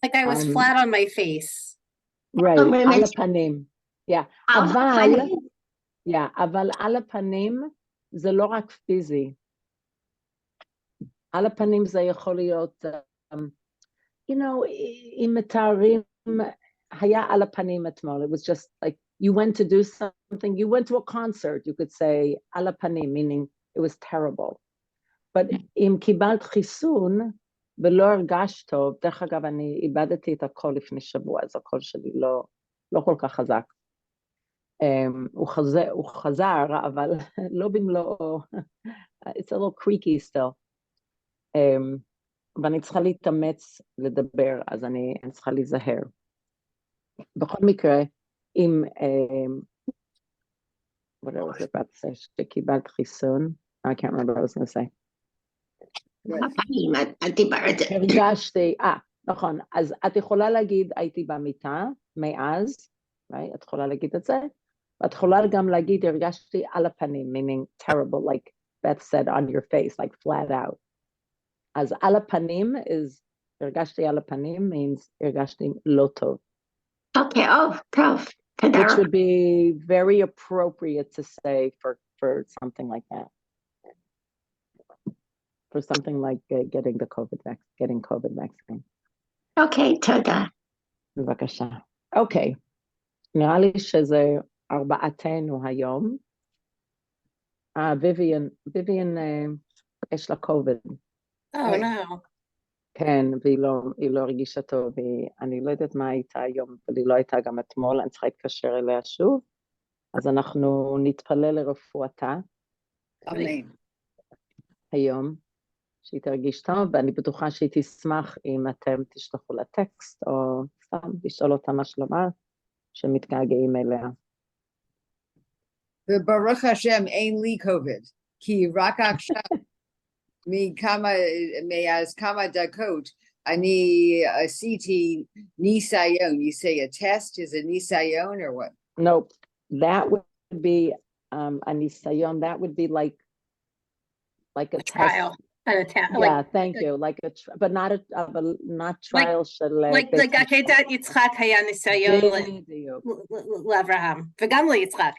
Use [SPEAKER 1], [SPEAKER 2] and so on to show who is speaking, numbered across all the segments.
[SPEAKER 1] Like I was flat on my face.
[SPEAKER 2] Right, על הפנים. Yeah, אבל על הפנים זה לא רק פיזי. על הפנים זה יכול להיות, אם מתארים, היה על הפנים אתמול. It was just like, you went to do something, you went to a concert, you could say, על הפנים, meaning it was terrible. But אם קיבלת חיסון, ולא הרגש טוב, דרך אגב, אני איבדתי את הקול לפני שבוע, אז הקול שלי לא כל כך חזק. הוא חזר, אבל לא במלואו, it's a little creaky still. ואני צריכה להתאמץ לדבר, אז אני צריכה להיזהר. בכל מקרה, אם, what was it about to say, שקיבלת חיסון, I can't remember what I was going to say. הרגשתי, נכון, אז את יכולה להגיד, הייתי במיטה, מאז, את יכולה להגיד את זה, ואת יכולה גם להגיד, הרגשתי על הפנים, meaning terrible, like Beth said, on your face, like flat out. אז על הפנים is, הרגשתי על הפנים means, הרגשתי לא טוב.
[SPEAKER 3] Okay, טוב.
[SPEAKER 2] Which would be very appropriate to say for something like that. For something like getting COVID vaccine.
[SPEAKER 3] Okay, תודה.
[SPEAKER 2] בבקשה. אוקיי. נראה לי שזה ארבעתנו היום. ויויאן, יש לה COVID.
[SPEAKER 1] Oh, no.
[SPEAKER 2] כן, והיא לא הרגישה טוב, אני לא יודעת מה הייתה היום, אבל היא לא הייתה גם אתמול, אני צריכה להתקשר אליה שוב, אז אנחנו נתפלל לרפואתה.
[SPEAKER 1] אמן.
[SPEAKER 2] היום, שהיא תרגיש טוב, ואני בטוחה שהיא תשמח אם אתם תשלחו לה טקסט, או סתם לשאול אותה מה שלומה, שמתגעגעים אליה.
[SPEAKER 4] וברוך השם אין לי COVID, כי רק עכשיו, מאז כמה דקות, אני עשיתי ניסיון. You say a test is a ניסיון or what?
[SPEAKER 2] No, that would be a ניסיון, that would be like a
[SPEAKER 1] trial.
[SPEAKER 2] Yeah, thank you. But not trial של...
[SPEAKER 1] Like עקדת יצחק היה ניסיון לאברהם, וגם ליצחק.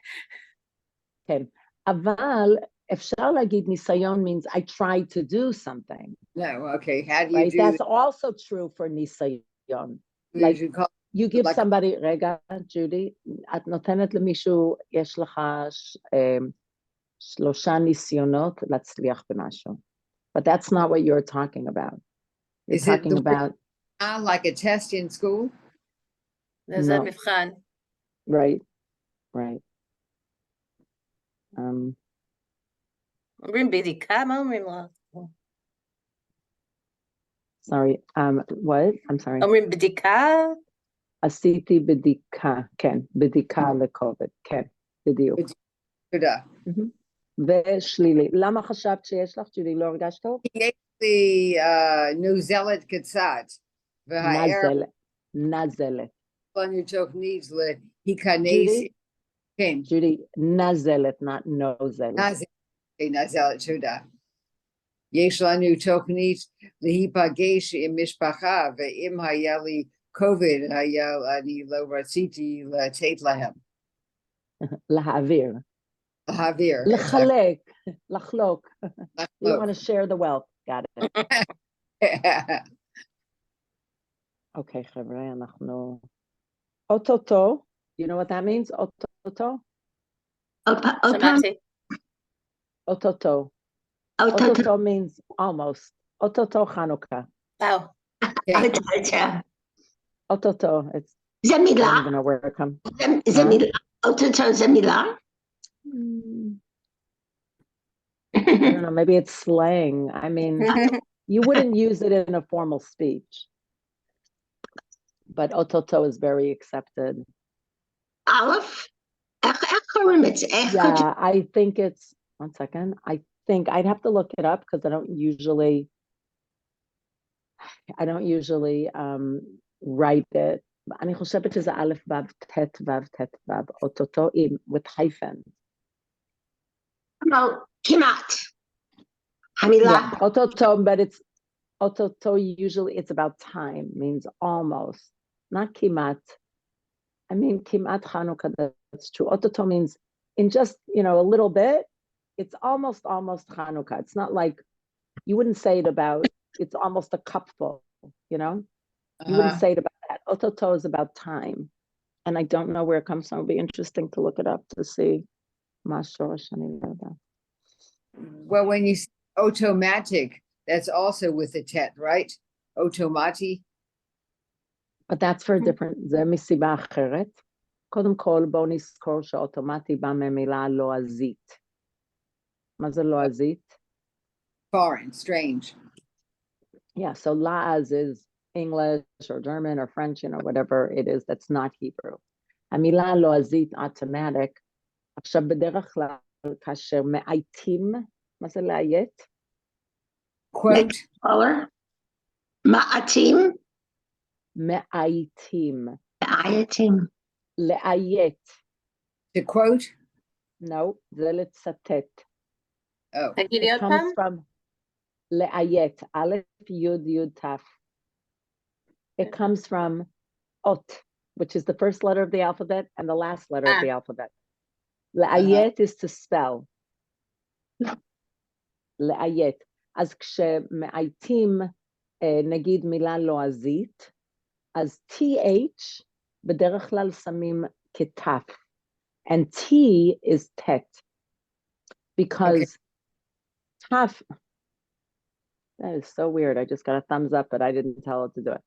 [SPEAKER 2] כן, אבל אפשר להגיד ניסיון means I tried to do something.
[SPEAKER 4] No, okay, how do you do
[SPEAKER 2] That's also true for ניסיון. Like, you give somebody, רגע, ג'ודי, את נותנת למישהו, יש לך 3 ניסיונות להצליח במשהו. But that's not what you're talking about. You're talking about...
[SPEAKER 4] like a test in school?
[SPEAKER 1] זה מבחן.
[SPEAKER 2] Right.
[SPEAKER 1] אומרים בדיקה, מה אומרים לה?
[SPEAKER 2] Sorry, what? I'm sorry.
[SPEAKER 1] אומרים בדיקה?
[SPEAKER 2] עשיתי בדיקה, כן, בדיקה לקוביד, כן, בדיוק.
[SPEAKER 4] תודה.
[SPEAKER 2] ושלילי. למה חשבת שיש לך, ג'ודי, לא הרגשת טוב?
[SPEAKER 4] יש לי נוזלת קצת.
[SPEAKER 2] נזלת.
[SPEAKER 4] לנו תוכנית להיכנס. כן.
[SPEAKER 2] ג'ודי, נזלת, not נוזלת.
[SPEAKER 4] נזלת, תודה. יש לנו תוכנית להיפגש עם משפחה, ואם היה לי COVID, אני לא רציתי לתת להם.
[SPEAKER 2] להעביר. לחלק, לחלוק. You want to share the wealth. Got it. Okay, חבר'ה, אנחנו... אוטוטו. You know what that means? אוטוטו?
[SPEAKER 1] שמעתי.
[SPEAKER 2] אוטוטו. Ototo means almost. Ototo Chanukah.
[SPEAKER 1] Oh.
[SPEAKER 2] Ototo. It's
[SPEAKER 3] זה מילה?
[SPEAKER 2] I'm gonna work on.
[SPEAKER 3] זה מילה? אוטוטו זה מילה?
[SPEAKER 2] I don't know, maybe it's slang. I mean, you wouldn't use it in a formal speech. But ototo is very accepted.
[SPEAKER 3] Aleph? איך קוראים את זה?
[SPEAKER 2] Yeah, I think it's, one second, I think I'd have to look it up because I don't usually write it. אני חושבת שזה א' ו' ת' ו' ת' ו' אוטוטו with hyphen.
[SPEAKER 3] כמעט. המילה.
[SPEAKER 2] Yeah, אוטוטו, but it's Ototo, usually it's about time, means almost, not kimat. I mean, kimat Chanukah, that's true. Ototo means in just, a little bit, it's almost Chanukah. It's not like, you wouldn't say it about, it's almost a cupful, You wouldn't say it about that. Ototo is about time. And I don't know where it comes from. It'll be interesting to look it up to see.
[SPEAKER 4] Well, when you say automatic, that's also with a tet, right? Automati.
[SPEAKER 2] But that's for a different, זה מסיבה אחרת. קודם כל, בואו נזכור שאוטומטי בא ממילה לועזית. מה זה לועזית?
[SPEAKER 4] Foreign, strange.
[SPEAKER 2] Yeah, so la'az is English or German or French, whatever it is that's not Hebrew. המילה לועזית, automatic. עכשיו בדרך כלל, כאשר מאייתים, מה זה לאיית?
[SPEAKER 4] Quote.
[SPEAKER 3] Ma'atim.
[SPEAKER 2] מאייתים.
[SPEAKER 3] Ma'atim.
[SPEAKER 2] לאיית.
[SPEAKER 4] To quote?
[SPEAKER 2] No, זה לצטט.
[SPEAKER 4] Oh.
[SPEAKER 2] It comes from לאיית, א', יוד, יוד, תף. It comes from ot, which is the first letter of the alphabet and the last letter of the alphabet. לאיית is to spell. לאיית. אז כשמאייתים, נגיד מילה לועזית, אז TH בדרך כלל שמים כתף, and T is tet, because taf, that is so weird. I just got a thumbs up, but I didn't tell it to do it.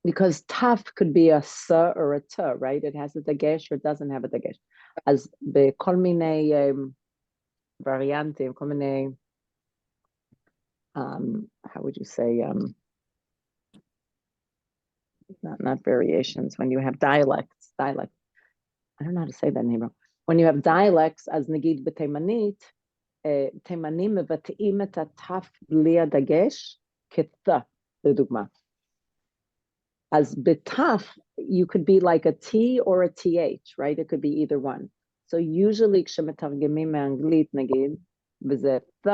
[SPEAKER 2] Because taf could be a s or a t, right? It has a dagesh or it doesn't have a dagesh. As בכל מיני variantim, כל מיני, how would you say, not variations, when you have dialects. I don't know how to say that in Hebrew. When you have dialects, as nagid בתימנית, תימנים מבטאים את התף בלי הדגש כת, לדוגמה. As בתף, you could be like a T or a TH, right? It could be either one. So usually כשמתרגמים מאנגלית, נגיד, וזה ת,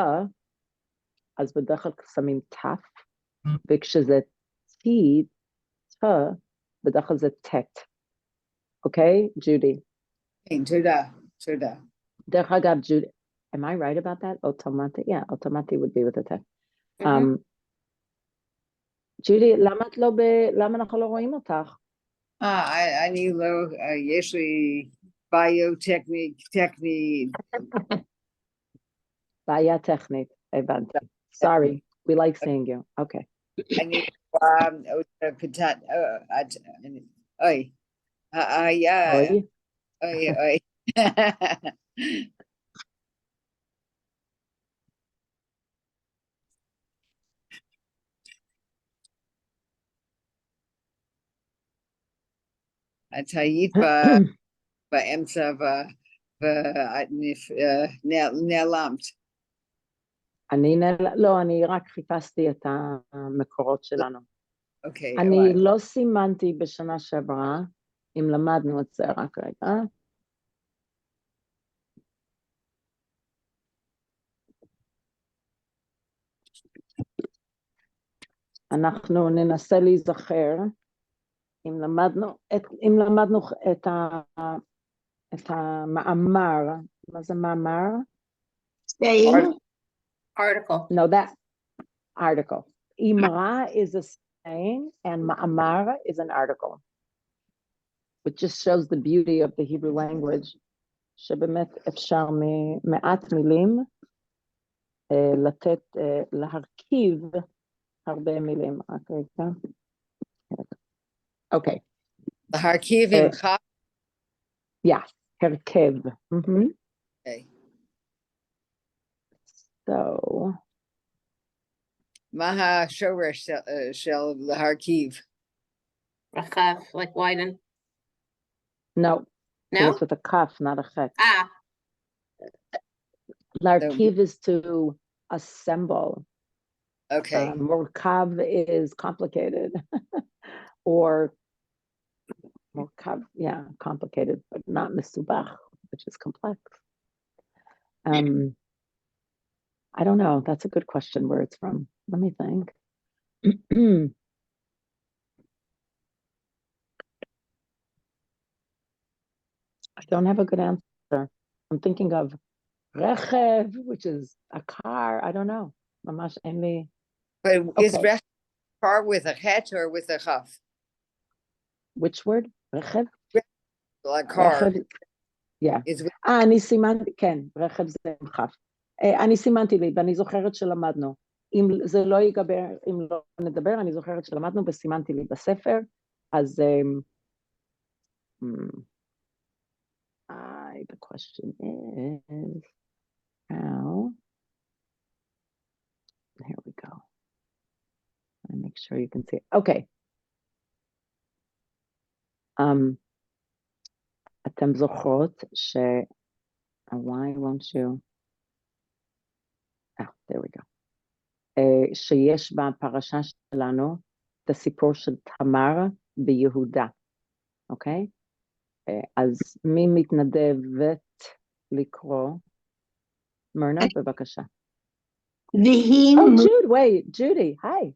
[SPEAKER 2] אז בדרך כלל שמים תף, וכשזה T, בדרך כלל זה טט. Okay, Judy?
[SPEAKER 4] תודה.
[SPEAKER 2] דרך אגב, Judy, am I right about that? Automati? Yeah, automati would be with a טט. Judy, למה אנחנו לא רואים אותך?
[SPEAKER 4] אני לא, יש לי ביוטכניק,
[SPEAKER 2] בעיה טכנית, הבנתי. Sorry, we like seeing you. Okay.
[SPEAKER 4] אני קטן, אוי. אוי. את היית באמצע ונעלמת.
[SPEAKER 2] לא, אני רק חיפשתי את המקורות שלנו.
[SPEAKER 4] אוקיי.
[SPEAKER 2] אני לא סימנתי בשנה שעברה, אם למדנו את זה רק רגע. אנחנו ננסה להיזכר, אם למדנו את המאמר, מה זה מאמר?
[SPEAKER 1] Article.
[SPEAKER 2] No, that article. Imra is a saying and ma'amar is an article. Which just shows the beauty of the Hebrew language. שבאמת אפשר מעט מילים לתת, להרכיב הרבה מילים. Okay.
[SPEAKER 4] להרכיב עם חף?
[SPEAKER 2] Yeah, הרכב.
[SPEAKER 4] Okay.
[SPEAKER 2] So.
[SPEAKER 4] מה השורש של להרכיב?
[SPEAKER 1] Rahav, like widen.
[SPEAKER 2] No.
[SPEAKER 1] No?
[SPEAKER 2] It's with a kaf, not a chet. Larkiv
[SPEAKER 4] So,
[SPEAKER 2] is to assemble.
[SPEAKER 4] okay.
[SPEAKER 2] Morkav is complicated. Or morkav, yeah, complicated, but not misubach, which is complex. I don't know. That's a good question where it's from. Let me think. I don't have a good answer. I'm thinking of Rechev, which is a car. I don't know. Mamash אין לי.
[SPEAKER 4] But is
[SPEAKER 2] Okay.
[SPEAKER 4] car with a het or with a chaf?
[SPEAKER 2] Which word? Rechev?
[SPEAKER 4] Like car
[SPEAKER 2] רכב, yeah.
[SPEAKER 4] is with
[SPEAKER 2] אני סימנתי, כן, רכב זה עם כף. אני סימנתי לי, ואני זוכרת שלמדנו. אם זה לא ייגבר, אם לא נדבר, אני זוכרת שלמדנו וסימנתי לי בספר, אז the question is, how, here we go. Let me make sure you can see it. Okay. אתם זוכרות ש... why won't you... there we go. שיש בפרשה שלנו את הסיפור של תמר ביהודה, אוקיי? אז מי מתנדבת לקרוא? מרנה, בבקשה. Judy, hi.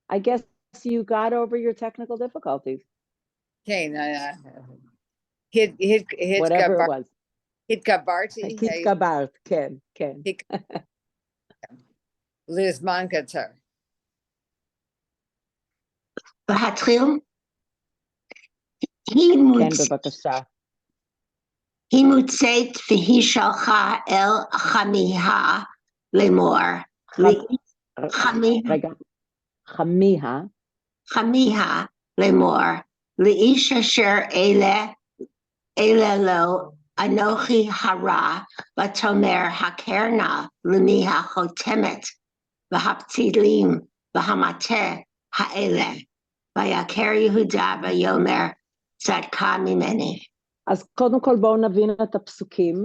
[SPEAKER 2] I guess you got over your technical difficulties.
[SPEAKER 4] כן,
[SPEAKER 2] whatever it was.
[SPEAKER 4] התגברתי.
[SPEAKER 2] התגברת, כן, כן.
[SPEAKER 4] לזמן קצר.
[SPEAKER 3] להתחיל?
[SPEAKER 2] כן, בבקשה.
[SPEAKER 3] היא מוצאת והיא שלחה אל חמיה לאמור.
[SPEAKER 2] רגע, חמיה
[SPEAKER 3] לאמור, לאיש אשר אלה לו אנוכי הרע, ותאמר הכר נא למי החותמת והפתילים והמטה האלה, ויקר יהודה ויאמר צדקה ממני.
[SPEAKER 2] אז קודם כל בואו נבין את הפסוקים.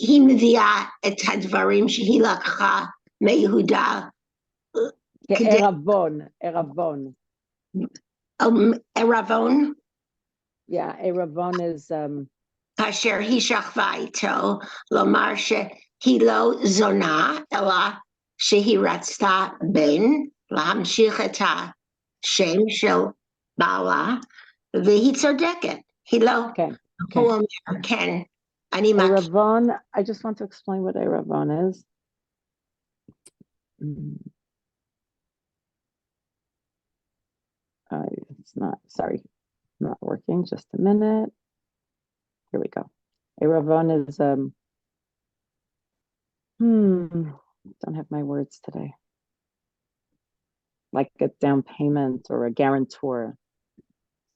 [SPEAKER 3] היא מביאה את הדברים שהיא לקחה מיהודה.
[SPEAKER 2] ערבון.
[SPEAKER 3] ערבון?
[SPEAKER 2] Yeah, ערבון is...
[SPEAKER 3] כאשר היא שכבה איתו, לומר שהיא לא זונה, אלא שהיא רצתה בן, להמשיך את השם של בעלה, והיא צודקת, היא לא...
[SPEAKER 2] כן.
[SPEAKER 3] הוא אומר, כן, אני
[SPEAKER 2] ערבון, I just want to explain what ערבון is. It's not, sorry, not working, just a minute. Here we go. Rahavon is, don't have my words today. Like a down payment or a guarantor.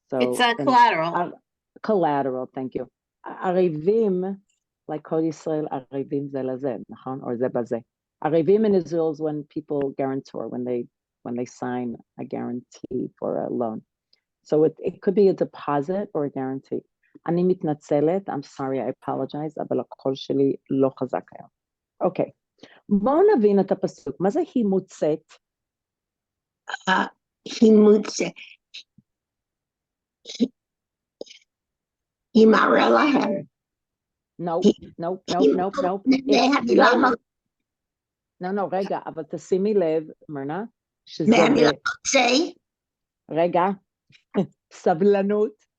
[SPEAKER 2] So
[SPEAKER 1] It's a collateral.
[SPEAKER 2] Collateral, thank you. Arivim, like Kol Yisrael, Arivim ze leze, or ze baze. Arivim in Israel is when people guarantor, when they sign a guarantee for a loan. So it could be a deposit or a guarantee. אני מתנצלת, I'm sorry, I apologize, אבל הקול שלי לא חזק היום. אוקיי, בואו נבין את הפסוק. מה זה היא מוצאת?
[SPEAKER 3] היא מוצאת. היא מראה להם.
[SPEAKER 2] No, רגע, אבל תשימי לב, מרנה, שזה...
[SPEAKER 3] מהמילה מוצא?
[SPEAKER 2] רגע, סבלנות.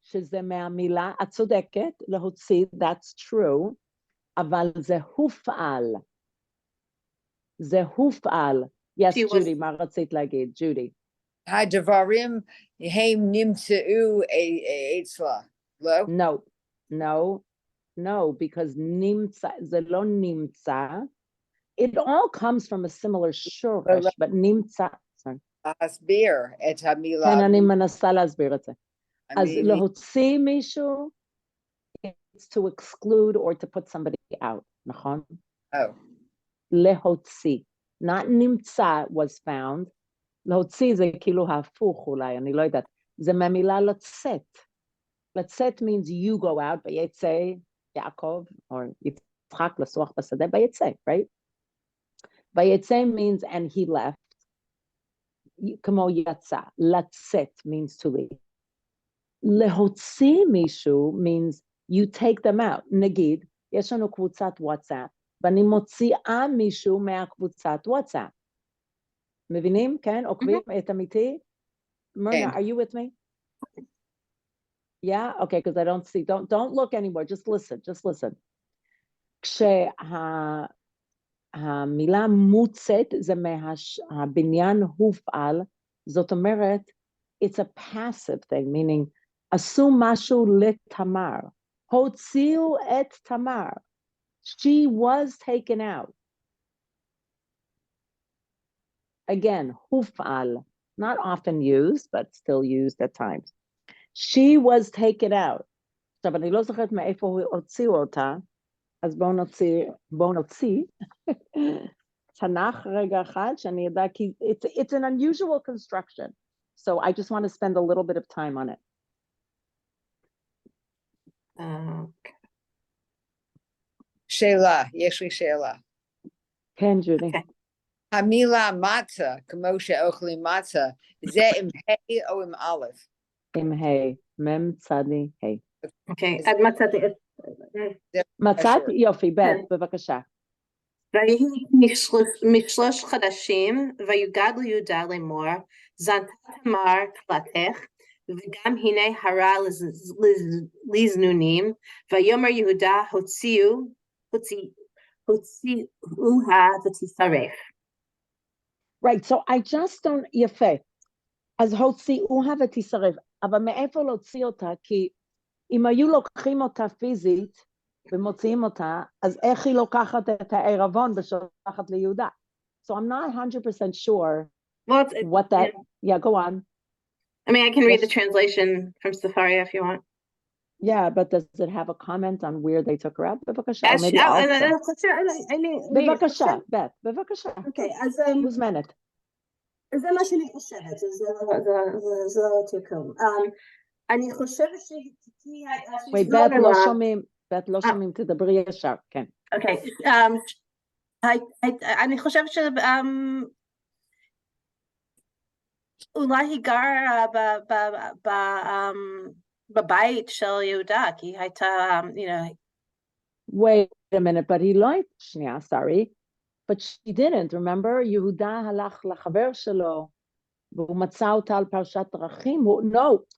[SPEAKER 2] שזה מהמילה, את צודקת, להוציא, that's true, אבל זה הופעל. זה הופעל. Yes, Judy, מה רצית להגיד? Judy.
[SPEAKER 4] הדברים הם נמצאו אצלה, לא? No, because נמצא, זה לא נמצא. It all comes from a similar שורש, but נמצא, sorry. להסביר את המילה.
[SPEAKER 2] כן, אני מנסה להסביר את זה. אז להוציא מישהו, it's to exclude or to put somebody out, נכון?
[SPEAKER 4] Oh.
[SPEAKER 2] להוציא. Not נמצא was found. להוציא זה כאילו ההפוך אולי, אני לא יודעת. זה מהמילה לצאת. לצאת means you go out, ויצא יעקב, or יצחק לסוח בשדה, ויצא, right? ויצא means and he left. כמו יצא. לצאת means to leave. להוציא מישהו means you take them out. נגיד, יש לנו קבוצת וואטסאפ, ואני מוציאה מישהו מהקבוצת וואטסאפ. מבינים? כן? עוקבים את אמיתי? Myrna, are you with me? Yeah? Okay, because I don't see. Don't look anymore. Just listen. כשהמילה מוצאת זה מהבניין הופעל, זאת אומרת, it's a passive thing, meaning, עשו משהו לתמר. הוציאו את תמר. She was taken out. Again, hufal, not often used, but still used at times. She was taken out. עכשיו, אני לא זוכרת מאיפה הוציאו אותה, אז בואו נוציא. תנ"ך רגע אחד, שאני יודע, כי it's an unusual construction. So I just want to spend a little bit of time on it.
[SPEAKER 4] שאלה, יש לי שאלה.
[SPEAKER 2] כן, ג'ודי.
[SPEAKER 4] המילה מצה, כמו שאוכלים מצה, זה עם ה' או עם א'?
[SPEAKER 2] עם ה', מ' צדי ה'.
[SPEAKER 1] אוקיי, עד מצאתי את...
[SPEAKER 2] מצאת? יופי, בבקשה.
[SPEAKER 1] ויהי משלוש חדשים, ויגדל יהודה לאמור, זנתה תמר כלתך, וגם הנה הרע לזנונים, ויאמר יהודה הוציאוה ותשרף.
[SPEAKER 2] Right, so I just don't, יפה. אז הוציאוה ותשרף, אבל מאיפה להוציא אותה? כי אם היו לוקחים אותה פיזית ומוציאים אותה, אז איך היא לוקחת את הערבון ושולחת ליהודה? So I'm not 100% sure what that, yeah, go on.
[SPEAKER 1] I mean, I can read the translation from Sefaria if you want.
[SPEAKER 2] Yeah, but does it have a comment on where they took her out? בבקשה, or maybe בבקשה, בית, בבקשה.
[SPEAKER 1] אוקיי, אז...
[SPEAKER 2] מוזמנת.
[SPEAKER 1] זה מה שאני חושבת, זה לא תיקום. אני חושבת
[SPEAKER 2] וואי, בית לא שומעים, תדברי ישר, כן.
[SPEAKER 1] אוקיי, אני חושבת אולי היא גרה בבית של יהודה, כי היא הייתה,
[SPEAKER 2] Wait a minute, but היא לא הייתה, שנייה, sorry, but she didn't, remember? יהודה הלך לחבר שלו, והוא מצא אותה על פרשת דרכים,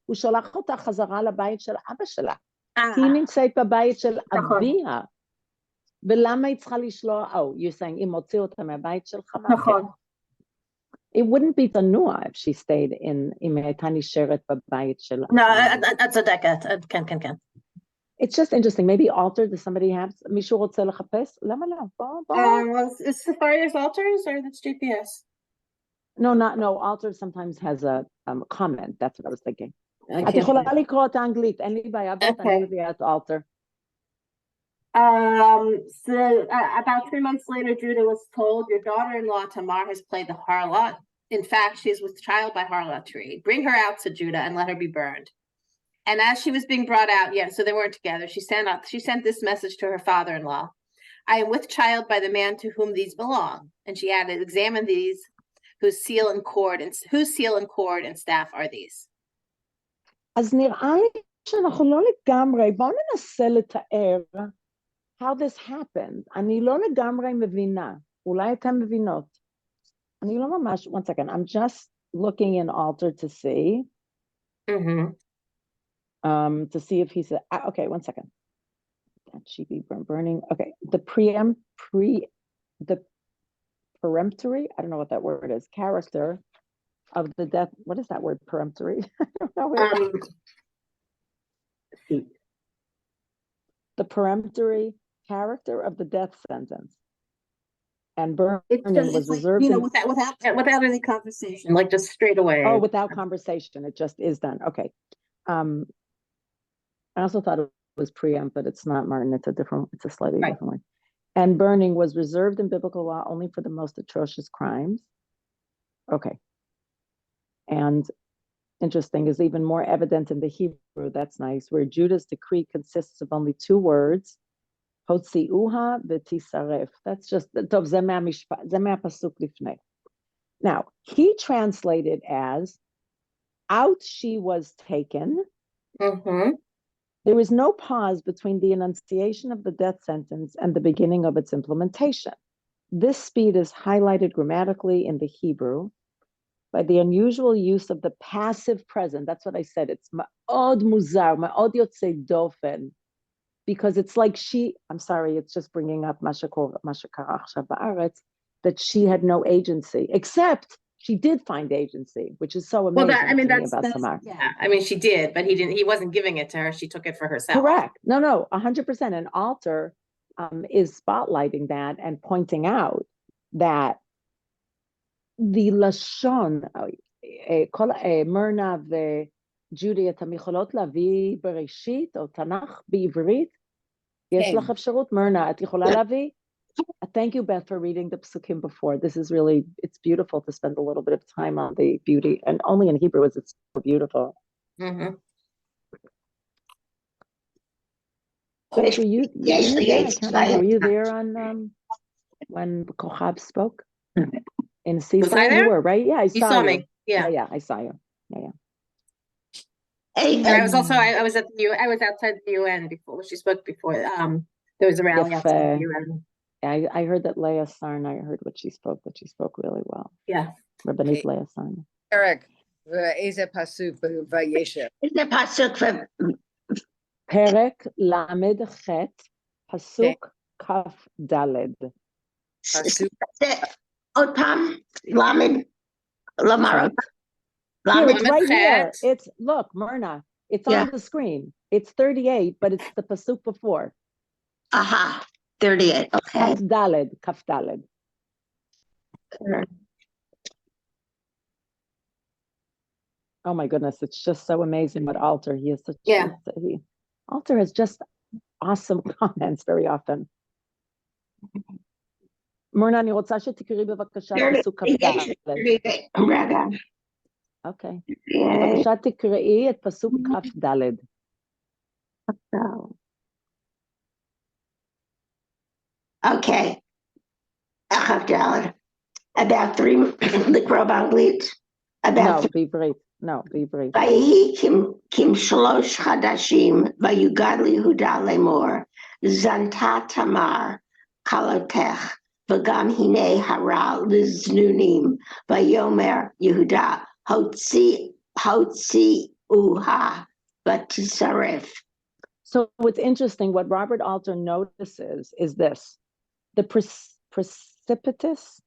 [SPEAKER 2] הוא שולח אותה חזרה לבית של אבא שלה. היא נמצאת בבית של אביה. ולמה היא צריכה לשלוח, you're saying, אם הוציאו אותה מהבית שלך?
[SPEAKER 1] נכון.
[SPEAKER 2] It wouldn't be תנוע if she stayed in, אם הייתה נשארת בבית שלה.
[SPEAKER 1] No, את צודקת, כן.
[SPEAKER 2] It's just interesting, maybe altar, does somebody have, מישהו רוצה לחפש? למה לא? בוא.
[SPEAKER 1] Is Safaria's altars or that's GPS?
[SPEAKER 2] No, altar sometimes has a comment, that's what I was thinking. את יכולה לקרוא את האנגלית, אין לי בעיה, אני מביאה את altar.
[SPEAKER 1] So about 3 months later, Judah was told, your daughter-in-law Tamar has played the harlot. In fact, she is with child by harlotry. Bring her out to Judah and let her be burned. And as she was being brought out, so they weren't together. She sent this message to her father-in-law. I am with child by the man to whom these belong. And she added, examine these, whose seal and cord and staff are these.
[SPEAKER 2] אז נראה לי שאנחנו לא לגמרי, בואו ננסה לתאר how this happened. אני לא לגמרי מבינה, אולי אתם מבינות. אני לא ממש, one second, I'm just looking in altar to see. To see if he said, okay, one second. That she be burning, okay. The peremptory, I don't know what that word is, character of the death, what is that word, peremptory? I don't know. The peremptory character of the death sentence. And burning was reserved.
[SPEAKER 1] Without any conversation, like just straight away.
[SPEAKER 2] Oh, without conversation, it just is done. Okay. I also thought it was preempt, but it's not, Martin. It's a slightly different one. And burning was reserved in biblical law only for the most atrocious crimes. Okay. And interesting is even more evident in the Hebrew, that's nice, where Judah's decree consists of only 2 words, Hotziuha v'tisaref. That's just, pasuk lifnei. Now, he translated as, out she was taken, There is no pause between the enunciation of the death sentence and the beginning of its implementation. This speed is highlighted grammatically in the Hebrew by the unusual use of the passive present. That's what I said. It's ma'od muzar, ma'od yotzei dofen, because it's like I'm sorry, it's just bringing up Masha Kara Achshav Ba'aretz, that she had no agency, except she did find agency, which is so amazing about Tamar.
[SPEAKER 1] Yeah, I mean, she did, but he wasn't giving it to her. She took it for herself.
[SPEAKER 2] Correct. No, 100%. And Alter is spotlighting that and pointing out that the Lashon, Myrna וג'ודי, אתן יכולות להביא בראשית או תנ"ך בעברית? יש לך אפשרות? מyrna, את יכולה להביא? Thank you, Beth, for reading the psukim before. This is really, it's beautiful to spend a little bit of time on the beauty, and only in Hebrew is it so beautiful.
[SPEAKER 1] Mm-hmm.
[SPEAKER 2] Beth, were you there? I can't remember. Were you there on when Kochab spoke? In Sivan, you were, right? Yeah, I saw you.
[SPEAKER 1] Saw me. Yeah,
[SPEAKER 2] I saw you. Yeah.
[SPEAKER 1] And I was outside the UN before she spoke before. There was a rally outside the UN.
[SPEAKER 2] I heard that Leah Sarn, I heard what she spoke really well.
[SPEAKER 1] Yeah.
[SPEAKER 2] Rabbanit Leah Sarn.
[SPEAKER 4] Eric, is a pasuk vayeshev.
[SPEAKER 3] Is the pasuk for
[SPEAKER 2] Perek Lamed Chet, pasuk Kaf Daled.
[SPEAKER 4] Pasuk.
[SPEAKER 3] Otam Lamed Lamar?
[SPEAKER 2] Here, it's right here.
[SPEAKER 1] Chet.
[SPEAKER 2] It's, look, Myrna, it's on the screen. It's 38, but it's the pasuk before.
[SPEAKER 3] Aha, 38. Okay.
[SPEAKER 2] Kaf Daled, Kaf Daled. Oh my goodness, it's just so amazing what Alter, he has such, Alter has just awesome comments very often. מורנה, אני רוצה שתקראי בבקשה פסוק כ"ד.
[SPEAKER 3] רגע.
[SPEAKER 2] אוקיי. בבקשה תקראי את פסוק כ"ד.
[SPEAKER 3] Okay. כ"ד. About three, לקרוא באנגלית.
[SPEAKER 2] בעברית.
[SPEAKER 3] ויהי כמשלוש חדשים, ויוגד ליהודה לאמור, זנתה תמר כלותך, וגם הנה הרע לזנונים, ויאמר יהודה, הוציאוה ותשרף.
[SPEAKER 2] So what's interesting, what Robert Alter notices is this, the precipitous, is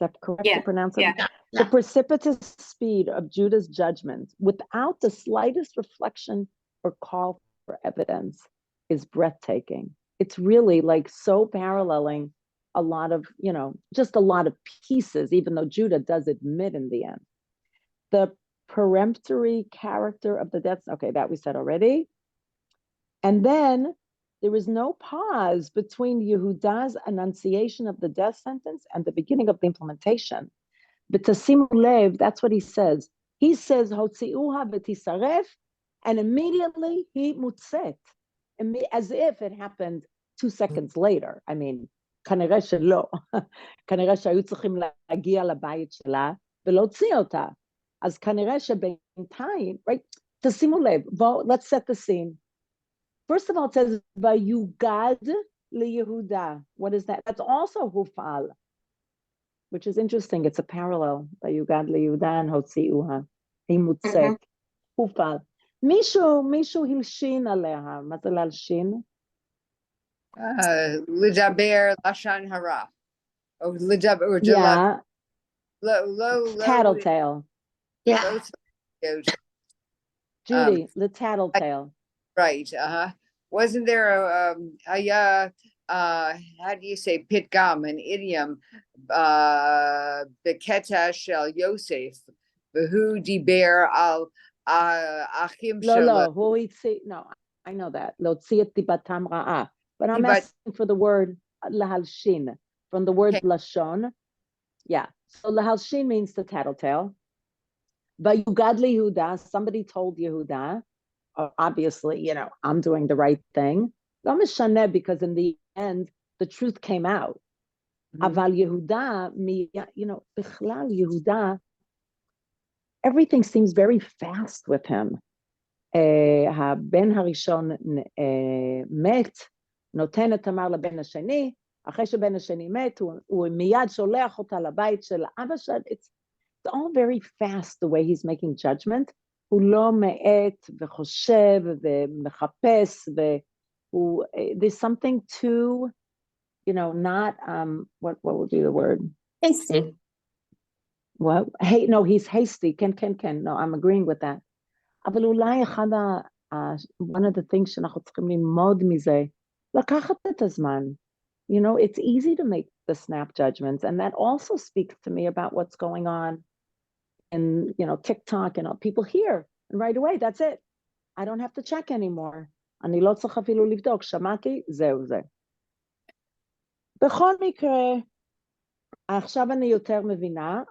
[SPEAKER 2] that correct to pronounce it?
[SPEAKER 3] Yeah.
[SPEAKER 2] The precipitous speed of Judah's judgment without the slightest reflection or call for evidence is breathtaking. It's really like so paralleling a lot of, just a lot of pieces, even though Judah does admit in the end. The peremptory character of the death, okay, that we said already. And then there is no pause between Yehuda's enunciation of the death sentence and the beginning of the implementation. But tasimu lev, that's what he says. He says, Hotziuha v'tisaref, and immediately he mutzet, as if it happened 2 seconds later. I mean, כנראה שלא. כנראה שהיו צריכים להגיע לבית שלה ולהוציא אותה. אז כנראה שבינתיים, right? תשימו לב, let's set the scene. First of all, it says, ויוגד ליהודה. What is that? That's also הופעל, which is interesting. It's a parallel. ויוגד ליהודה and הוציאוה. היא מוצאת. הופעל. מישהו הלשין עליה. מה זה להלשין?
[SPEAKER 4] Lidaber Lashon Hara. Or Lidaber or
[SPEAKER 2] Tattletale.
[SPEAKER 3] Yeah.
[SPEAKER 2] Judy, the tattletale.
[SPEAKER 4] Right. Wasn't there a how do you say pitgam, an idiom, Beketa shel Yosef, Behu diber al achim shel.
[SPEAKER 2] No, I know that. Lotziet dibatam ra'ah. But I'm asking for the word lahalshin, from the word lashon. Yeah. So lahalshin means the tattletale. Vayugad Yehuda, somebody told Yehuda, obviously, I'm doing the right thing. Lo mishaneh, because in the end, the truth came out. Aval Yehuda, bichlal Yehuda, everything seems very fast with him. הבן הראשון מת, נותן את תמר לבן השני, אחרי שבן השני מת, הוא מיד שולח אותה לבית של אבא שלה. It's all very fast the way he's making judgment. הוא לא מאט וחושב ומחפש, there's something too, you know, not, what would be the word?
[SPEAKER 1] Hasty.
[SPEAKER 2] What? Hey, no, he's hasty. כן. No, I'm agreeing with that. אבל אולי one of the things שאנחנו צריכים ללמוד מזה, לקחת את הזמן. You know, it's easy to make the snap judgments, and that also speaks to me about what's going on in, you know, TikTok and all, people here, and right away, that's it. I don't have to check anymore. אני לא צריך אפילו לבדוק, שמעתי, זהו זה. בכל מקרה, עכשיו אני יותר מבינה,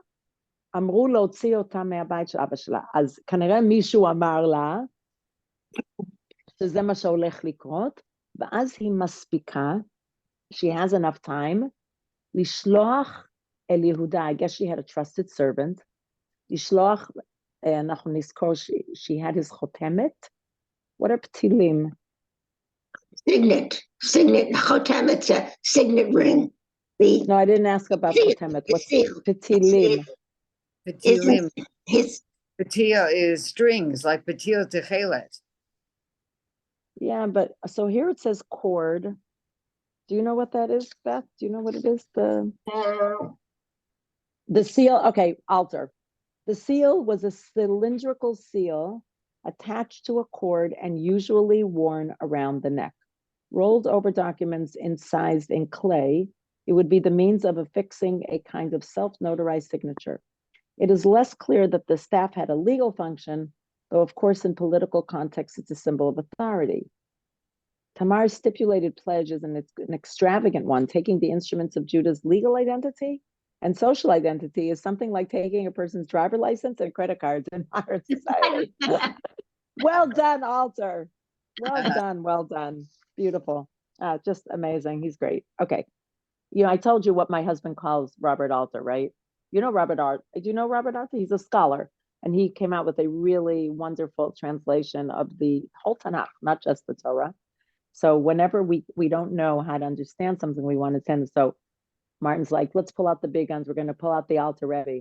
[SPEAKER 2] אמרו להוציא אותה מהבית של אבא שלה, אז כנראה מישהו אמר לה, שזה מה שהולך לקרות, ואז היא מספיקה, she has enough time, לשלוח אל יהודה, I guess she had a trusted servant, לשלוח, אנחנו נזכור, she had his חותמת, what are פתילים?
[SPEAKER 3] Signet, chotemet's a signet ring.
[SPEAKER 2] No, I didn't ask about חותמת, what's פתילים?
[SPEAKER 4] Patilim.
[SPEAKER 3] His
[SPEAKER 4] Patil is strings, like patil techelet.
[SPEAKER 2] Yeah, but so here it says cord. Do you know what that is, Beth? Do you know what it is? The seal, okay, altar. The seal was a cylindrical seal attached to a cord and usually worn around the neck. Rolled over documents incised in clay, it would be the means of affixing a kind of self-notarized signature. It is less clear that the staff had a legal function, though of course in political context it's a symbol of authority. Tamar's stipulated pledge is an extravagant one, taking the instruments of Judah's legal identity and social identity is something like taking a person's driver license and credit cards in modern society. Well done, altar. Well done. Beautiful. Just amazing. He's great. Okay. You know, I told you what my husband calls Robert Alter, right? You know Robert Alter. Do you know Robert Alter? He's a scholar. And he came out with a really wonderful translation of the whole Tanakh, not just the Torah. So whenever we don't know how to understand something, we want to send. So Martin's like, let's pull out the big guns. We're going to pull out the Alter Rebbe.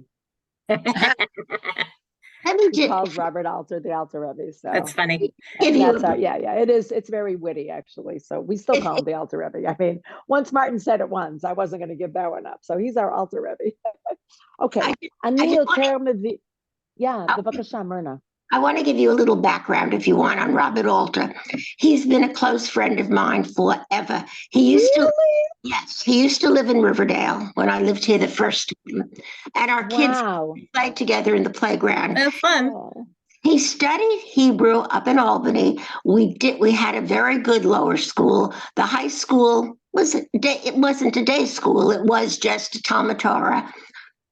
[SPEAKER 2] He calls Robert Alter the Alter Rebbe. So
[SPEAKER 1] That's funny.
[SPEAKER 2] that's our, yeah, it is. It's very witty, actually. So we still call him the Alter Rebbe. I mean, once Martin said it once, I wasn't going to give that one up. So he's our Alter Rebbe. Okay. Yeah, bevakasha, Myrna.
[SPEAKER 3] I want to give you a little background, if you want, on Robert Alter. He's been a close friend of mine forever. He used to live in Riverdale when I lived here the first time. And our kids played together in the playground.
[SPEAKER 1] That's fun.
[SPEAKER 3] He studied Hebrew up in Albany. We had a very good lower school. The high school it wasn't a day school. It was just a Talmud Torah.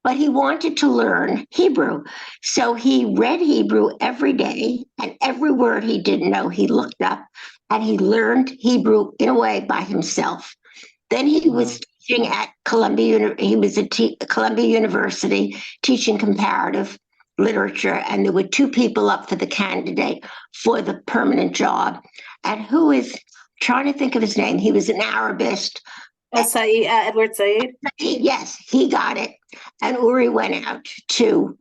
[SPEAKER 3] But he wanted to learn Hebrew. So he read Hebrew every day, and every word he didn't know, he looked up, and he learned Hebrew in a way by himself. Then he was teaching at Columbia. He was at Columbia University teaching comparative literature, and there were two people up for the candidate for the permanent job. And who is trying to think of his name? He was an Arabist.
[SPEAKER 1] Edward Said.
[SPEAKER 3] Yes, he got it. And Uri went out to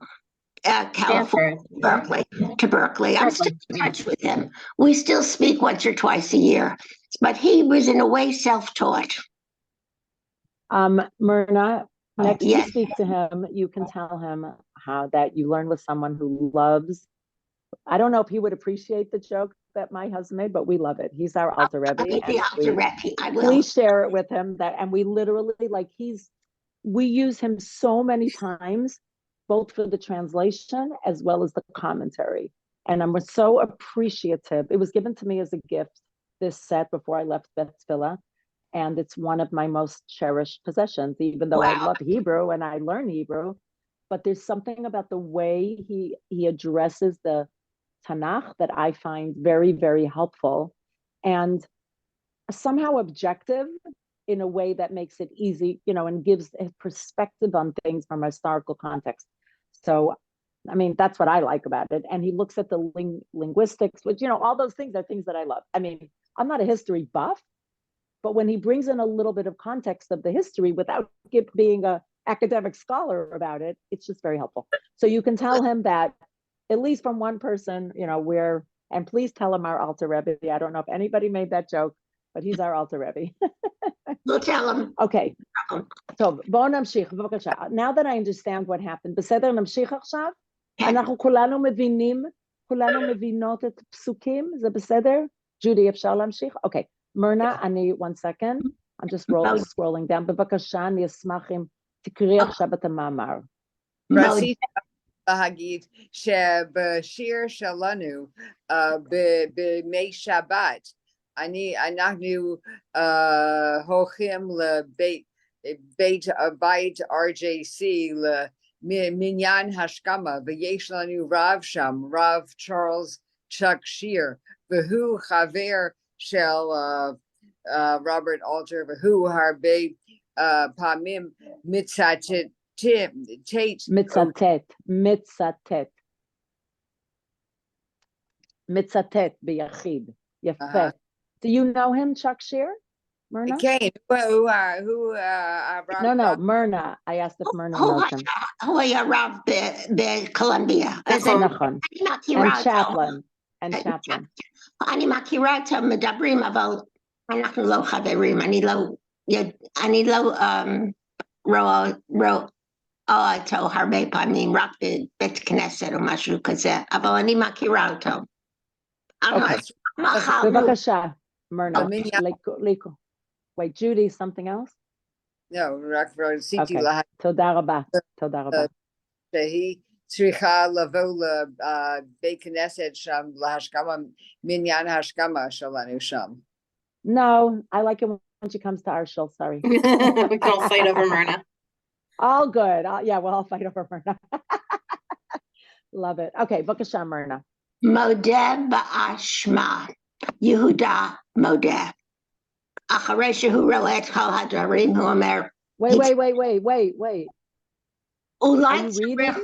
[SPEAKER 3] California, Berkeley. I'm still in touch with him. We still speak once or twice a year, but he was in a way self-taught.
[SPEAKER 2] Myrna, next you speak to him, you can tell him how that you learn with someone who loves. I don't know if he would appreciate the joke that my husband made, but we love it. He's our Alter Rebbe.
[SPEAKER 3] I will.
[SPEAKER 2] Please share it with him and we literally we use him so many times, both for the translation as well as the commentary. And I'm so appreciative. It was given to me as a gift, this set, before I left Beth's Villa. And it's one of my most cherished possessions, even though I love Hebrew and I learn Hebrew. But there's something about the way he addresses the Tanakh that I find very, very helpful and somehow objective in a way that makes it easy, and gives a perspective on things from a historical context. So I mean, that's what I like about it. And he looks at the linguistics, which, all those things are things that I love. I mean, I'm not a history buff, but when he brings in a little bit of context of the history without being an academic scholar about it, it's just very helpful. So you can tell him that, at least from one person, and please tell him our Alter Rebbe. I don't know if anybody made that joke, but he's our Alter Rebbe.
[SPEAKER 3] We'll tell him.
[SPEAKER 2] Okay. טוב, בואו נמשיך, בבקשה. Now that I understand what happened, בסדר, נמשיך עכשיו? אנחנו כולנו מבינות את פסוקים, זה בסדר? ג'ודי, אפשר להמשיך? אוקיי. מרנה, one second. I'm just scrolling down. בבקשה, אני אשמח אם תקראי עכשיו את המאמר.
[SPEAKER 4] רציתי להגיד שבשיר שלנו בימי שבת, אנחנו הולכים לבית RJC למניין השכמה, ויש לנו רב שם, רב צ'רלס צ'ק שיר, והוא חבר של רוברט אלטר, והוא הרבה פעמים מצטט ביחיד. יפה. Do you know him, Chuck Shear? Myrna? Okay. Who
[SPEAKER 2] No, Myrna. I asked if Myrna knows him.
[SPEAKER 3] הוא היה רב בקולומביה.
[SPEAKER 2] נכון. And Chaplin.
[SPEAKER 3] אני מכירה אותו, מדברים, אבל אנחנו לא חברים. אני לא רואה אותו הרבה פעמים, רק בבית כנסת או משהו כזה, אבל אני מכירה אותו.
[SPEAKER 2] בבקשה, Myrna. Wait, Judy, something else?
[SPEAKER 4] No, רק רציתי להגיד.
[SPEAKER 2] תודה רבה.
[SPEAKER 4] שהיא צריכה לבוא לבית כנסת שם להשכמה, מניין ההשכמה שלנו שם.
[SPEAKER 2] No, I like it when she comes to our show, sorry.
[SPEAKER 1] We can all fight over Myrna.
[SPEAKER 2] All good. We'll all fight over Myrna. Love it. Okay, בבקשה, Myrna.
[SPEAKER 3] מודה באשמה, יהודה מודה. אחרי שהוא רואה את כל הדברים, הוא אומר...
[SPEAKER 2] Wait.
[SPEAKER 3] אולי
[SPEAKER 2] צריך...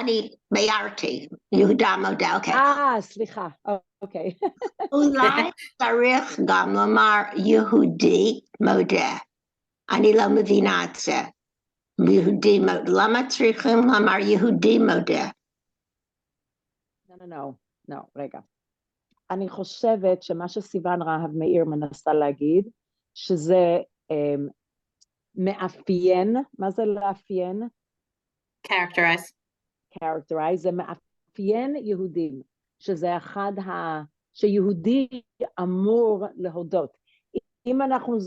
[SPEAKER 3] אני ביארתי, יהודה מודה, אוקיי.
[SPEAKER 2] סליחה, אוקיי.
[SPEAKER 3] אולי צריך גם לומר יהודי מודה. אני לא מבינה את זה. יהודי מודה. למה צריכים לומר יהודי מודה?
[SPEAKER 2] No, רגע. אני חושבת שמה שסיוון רהב-מאיר מנסה להגיד, שזה מאפיין, מה זה לאפיין? Characterize, זה מאפיין יהודים, שזה שיהודי אמור להודות. אם אנחנו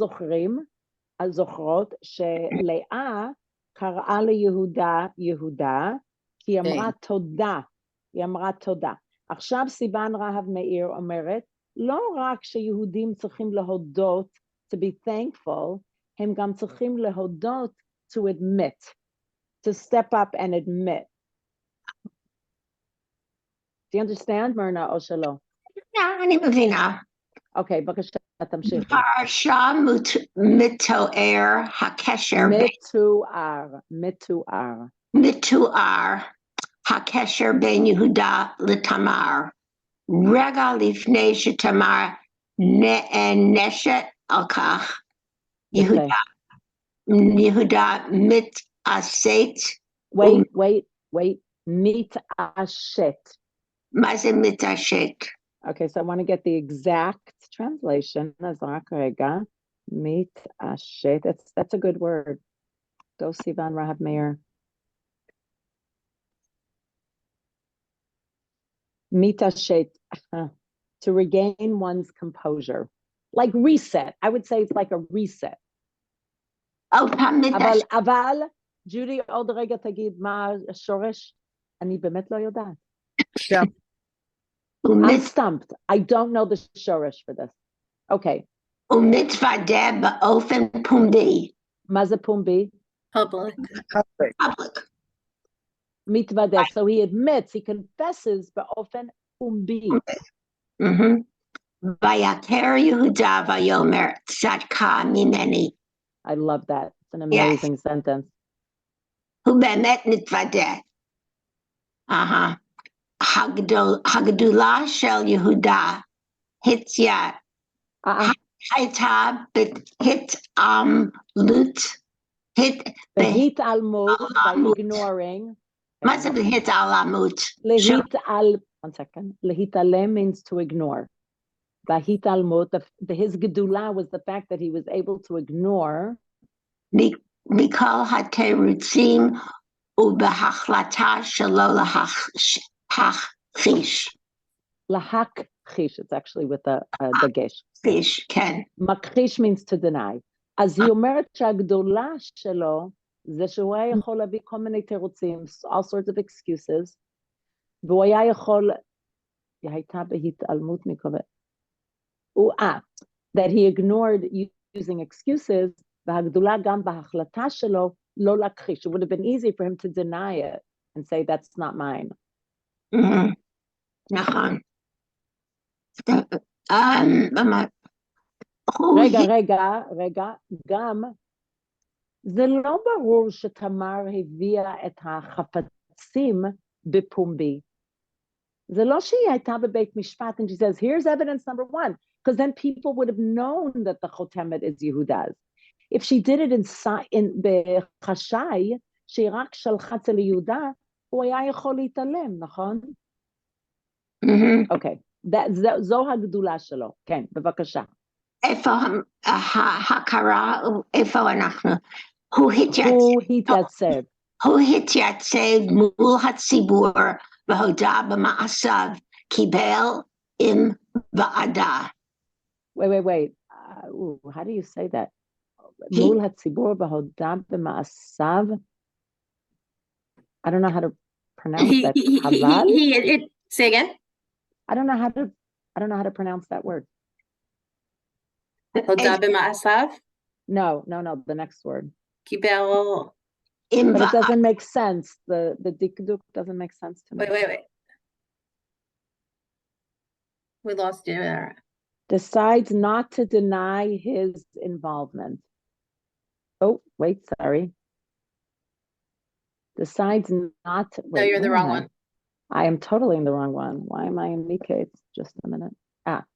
[SPEAKER 2] זוכרות שלאה קראה ליהודה, כי היא אמרה תודה. עכשיו סיוון רהב-מאיר אומרת, לא רק שיהודים צריכים להודות, to be thankful, הם גם צריכים להודות, to admit, to step up and admit. Do you understand, Myrna, או שלא?
[SPEAKER 3] אני מבינה.
[SPEAKER 2] אוקיי, בבקשה, תמשיכי.
[SPEAKER 3] פרשה מתואר הקשר מתואר הקשר בין יהודה לתמר. רגע לפני שתמר נענשת על כך, יהודה מתעשת.
[SPEAKER 2] Wait, מתעשת.
[SPEAKER 3] מה זה מתעשת?
[SPEAKER 2] Okay, so I want to get the exact translation. אז רק רגע. מתעשת. That's a good word. Go Sivan Rahav-Meir. Mitashet, to regain one's composure, like reset. I would say it's like a reset. אבל, ג'ודי, עוד רגע תגיד מה השורש? אני באמת לא יודעת. I'm stumped. I don't know the shorish for this. Okay.
[SPEAKER 3] ומתוודה באופן פומבי.
[SPEAKER 2] מה זה פומבי?
[SPEAKER 1] Public.
[SPEAKER 2] מתוודה. So he admits, he confesses באופן פומבי.
[SPEAKER 3] ויכר יהודה ויאמר צדקה ממני.
[SPEAKER 2] I love that. It's an amazing sentence.
[SPEAKER 3] הוא באמת מתוודה. הגדולה של יהודה הייתה בהתעלמות,
[SPEAKER 2] בהתעלמות, by ignoring.
[SPEAKER 3] מה זה בהתעלמות?
[SPEAKER 2] One second. להתעלם means to ignore. בהתעלמות, his גדולה was the fact that he was able to ignore.
[SPEAKER 3] מכל התירוצים ובהחלטה שלא להכחיש.
[SPEAKER 2] להכחיש, it's actually with a דגש.
[SPEAKER 3] מכחיש, כן.
[SPEAKER 2] מכחיש means to deny. אז היא אומרת שהגדולה שלו, זה שהוא היה יכול להביא כל מיני תירוצים, all sorts of excuses, והוא היה יכול, היא הייתה בהתעלמות מקווה, that he ignored using excuses, והגדולה גם בהחלטה שלו, לא להכחיש. It would have been easy for him to deny it and say, that's not mine.
[SPEAKER 3] נכון.
[SPEAKER 2] רגע, גם, זה לא ברור שתמר הביאה את החפצים בפומבי. זה לא שהיא הייתה בבית משפט, and she says, here's evidence number one, because then people would have known that the chotemet is Yehuda's. If she did it בחשאי, שהיא רק שלחה אצל יהודה, הוא היה יכול להתעלם, נכון? אוקיי, זו הגדולה שלו. כן, בבקשה.
[SPEAKER 3] איפה ההכרה, איפה אנחנו? הוא התייצב מול הציבור והודה במעשיו, קיבל עם ועדה.
[SPEAKER 2] Wait. How do you say that? מול הציבור והודה במעשיו? I don't know how to pronounce that.
[SPEAKER 1] Say again?
[SPEAKER 2] I don't know how to pronounce that word.
[SPEAKER 1] הודה במעשיו?
[SPEAKER 2] No, the next word.
[SPEAKER 1] קיבל.
[SPEAKER 2] But it doesn't make sense. The dikduk doesn't make sense to me.
[SPEAKER 1] Wait. We lost you there.
[SPEAKER 2] Decides not to deny his involvement. Oh, wait, sorry. Decides not to.
[SPEAKER 1] No, you're in the wrong one.
[SPEAKER 2] I am totally in the wrong one. Why am I in Miketz? Just a minute.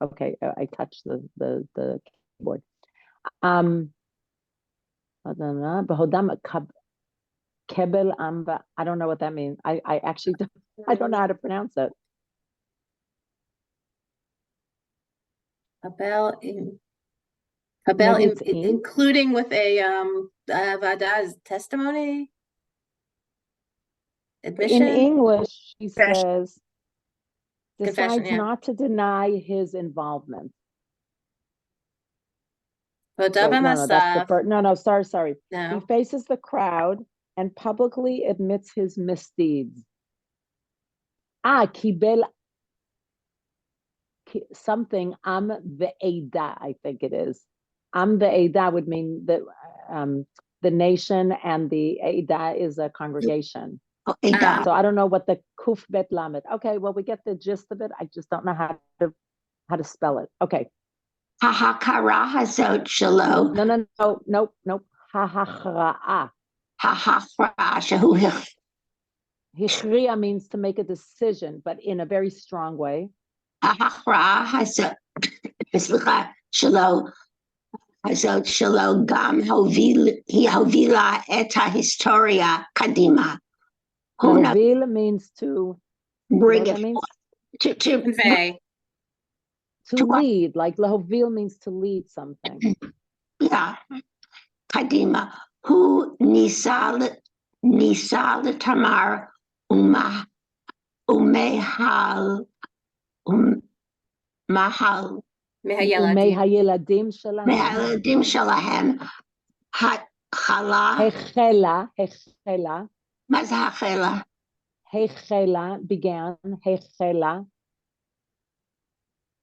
[SPEAKER 2] Okay. I touched the keyboard. Kebel amba. I don't know what that means. I actually don't know how to pronounce it.
[SPEAKER 1] Including with a Vada's testimony? Admission?
[SPEAKER 2] In English, she says,
[SPEAKER 1] Confession,
[SPEAKER 2] decides not to deny his involvement.
[SPEAKER 1] Wait,
[SPEAKER 2] no, sorry.
[SPEAKER 1] No.
[SPEAKER 2] He faces the crowd and publicly admits his misdeeds. Kibel something, am ve'eda, I think it is. Am ve'eda would mean that the nation, and the Eidah is a congregation. So I don't know what the kuf bet lamed. Okay, well, we get the gist of it. I just don't know how to spell it. Okay.
[SPEAKER 3] Hahakara hazot shelo.
[SPEAKER 2] No. Hahachra'a.
[SPEAKER 3] Hahachra'a shehu
[SPEAKER 2] Hichriya means to make a decision, but in a very strong way.
[SPEAKER 3] Hahachra'a hazot shelo. Hazot shelo gam hovila et historia kadima.
[SPEAKER 2] Hovil means to
[SPEAKER 3] bring it
[SPEAKER 1] to convey.
[SPEAKER 2] To lead, like lahovil means to lead something.
[SPEAKER 3] Yeah. Kadima. Hu nisal tamar umehal
[SPEAKER 2] Mehayeladim
[SPEAKER 3] shalahem.
[SPEAKER 2] Hechela.
[SPEAKER 3] מה זה החלה?
[SPEAKER 2] החלה began, החלה.